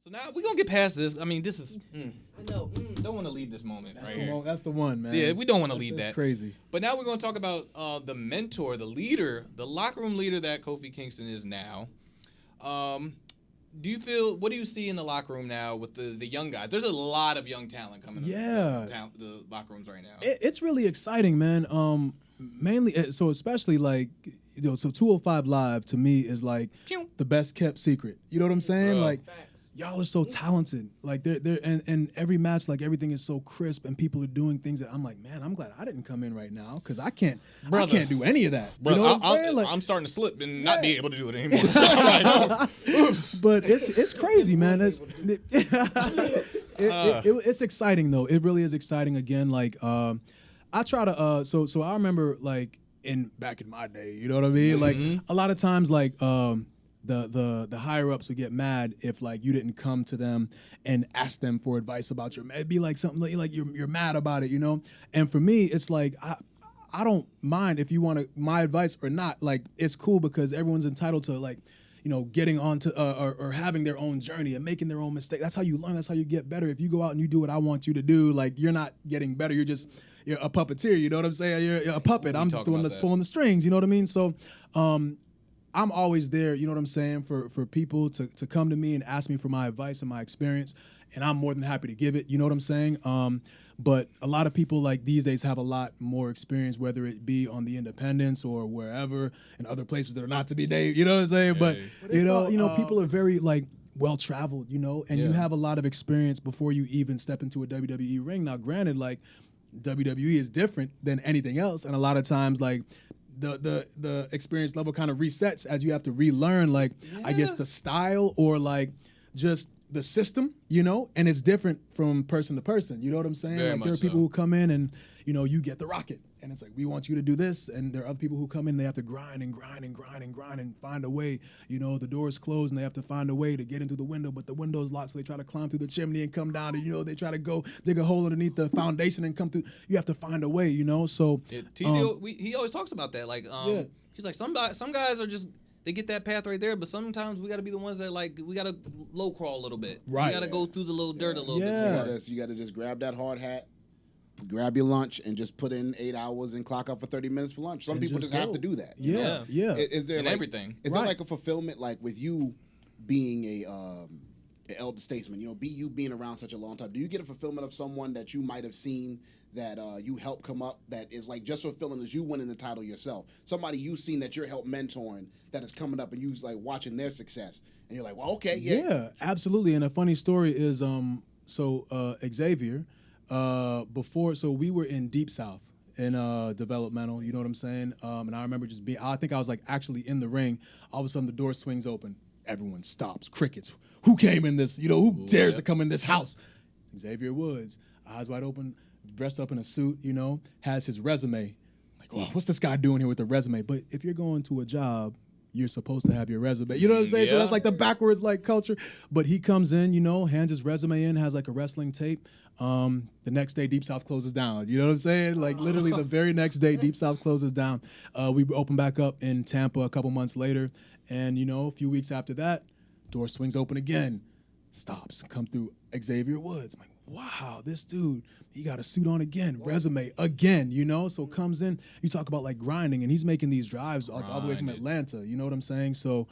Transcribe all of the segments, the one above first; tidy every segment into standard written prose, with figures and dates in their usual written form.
So now we're gonna get past this. I mean, this is I know. don't want to leave this moment right here. That's the one, man. Yeah, we don't want to leave that. Crazy. But now we're gonna talk about the mentor, the leader, the locker room leader that Kofi Kingston is now. What do you see in the locker room now with the young guys? There's a lot of young talent coming up the locker rooms right now. It's really exciting, man. Mainly, so especially like, so 205 Live to me is like the best kept secret. You know what I'm saying? Like, y'all are so talented. Like they're and every match, like everything is so crisp and people are doing things that I'm like, man, I'm glad I didn't come in right now because I can't do any of that. Brother, you know what I'm saying? Like, I'm starting to slip and not be able to do it anymore. Like, but it's crazy, man. It's exciting though. It really is exciting. Again, like I try to so I remember like back in my day, you know what I mean? Like a lot of times like the higher ups would get mad if like you didn't come to them and ask them for advice about it'd be like something like you're mad about it, you know? And for me, it's like I don't mind if you want my advice or not. Like it's cool because everyone's entitled to like, you know, getting on to or having their own journey and making their own mistake. That's how you learn. That's how you get better. If you go out and you do what I want you to do, like you're not getting better. You're a puppeteer. You know what I'm saying? You're a puppet. I'm just the one that's pulling the strings. You know what I mean? So I'm always there, you know what I'm saying, for people to come to me and ask me for my advice and my experience, and I'm more than happy to give it, you know what I'm saying? But a lot of people like these days have a lot more experience, whether it be on the independents or wherever, and other places that are not to be named, you know what I'm saying? But you know, people are very like well-traveled, you know, and you have a lot of experience before you even step into a WWE ring. Now, granted, like WWE is different than anything else, and a lot of times like the experience level kind of resets as you have to relearn, like, I guess the style or like just the system, you know, and it's different from person to person. You know what I'm saying? Very like there are much people so. who come in and, you know, you get the rocket and it's like, we want you to do this. And there are other people who come in, they have to grind and find a way. You know, the door's closed and they have to find a way to get in through the window, but the window's locked, so they try to climb through the chimney and come down, and, you know, they try to go dig a hole underneath the foundation and come through. You have to find a way, you know? So he always talks about that. Like, he's like, some guys are just, they get that path right there, but sometimes we got to be the ones that, like, we got to low crawl a little bit. Right. We got to go through the little dirt a little bit more. You got to just grab that hard hat, grab your lunch, and just put in 8 hours and clock up for 30 minutes for lunch. Some people just have to do that. Yeah. Is there and like, everything. Is there like a fulfillment, like with you being an elder statesman, you know, you being around such a long time, do you get a fulfillment of someone that you might have seen that you helped come up that is like just fulfilling as you winning the title yourself? Somebody you've seen that you're help mentoring that is coming up and you're like watching their success and you're like, well, okay, yeah, absolutely. And a funny story is Xavier, before, so we were in Deep South in developmental, you know what I'm saying? And I remember I think I was like actually in the ring. All of a sudden the door swings open. Everyone stops. Crickets. Who came in this? You know, who dares to come in this house? Xavier Woods, eyes wide open, dressed up in a suit, you know, has his resume. Like, oh, what's this guy doing here with the resume? But if you're going to a job, you're supposed to have your resume. You know what I'm saying? Yeah. So that's like the backwards like culture. But he comes in, you know, hands his resume in, has like a wrestling tape. The next day, Deep South closes down. You know what I'm saying? Like literally the very next day, Deep South closes down. We open back up in Tampa a couple months later. And, you know, a few weeks after that, door swings open again, stops, come through Xavier Woods. I'm like, wow, this dude, he got a suit on again, resume again, you know? So comes in, you talk about like grinding, and he's making these drives all the way from Atlanta, you know what I'm saying? So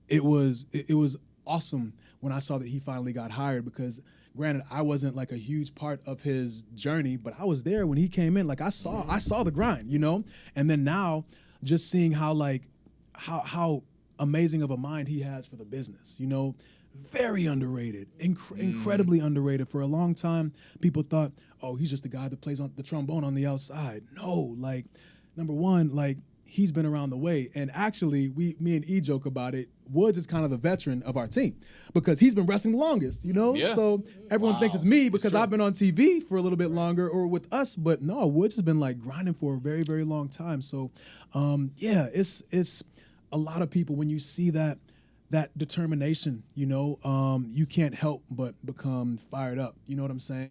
it was awesome when I saw that he finally got hired, because granted, I wasn't like a huge part of his journey, but I was there when he came in. Like I saw the grind, you know? And then now just seeing how amazing of a mind he has for the business, you know? Very underrated, incredibly underrated. For a long time, people thought, oh, he's just the guy that plays on the trombone on the outside. No, like, number one, like, he's been around the way. And actually, me and E joke about it. Woods is kind of the veteran of our team because he's been wrestling the longest, you know? Yeah. So everyone thinks it's me because I've been on TV for a little bit longer or with us. But no, Woods has been like grinding for a very, very long time. So, it's a lot of people, when you see that determination, you know, you can't help but become fired up. You know what I'm saying?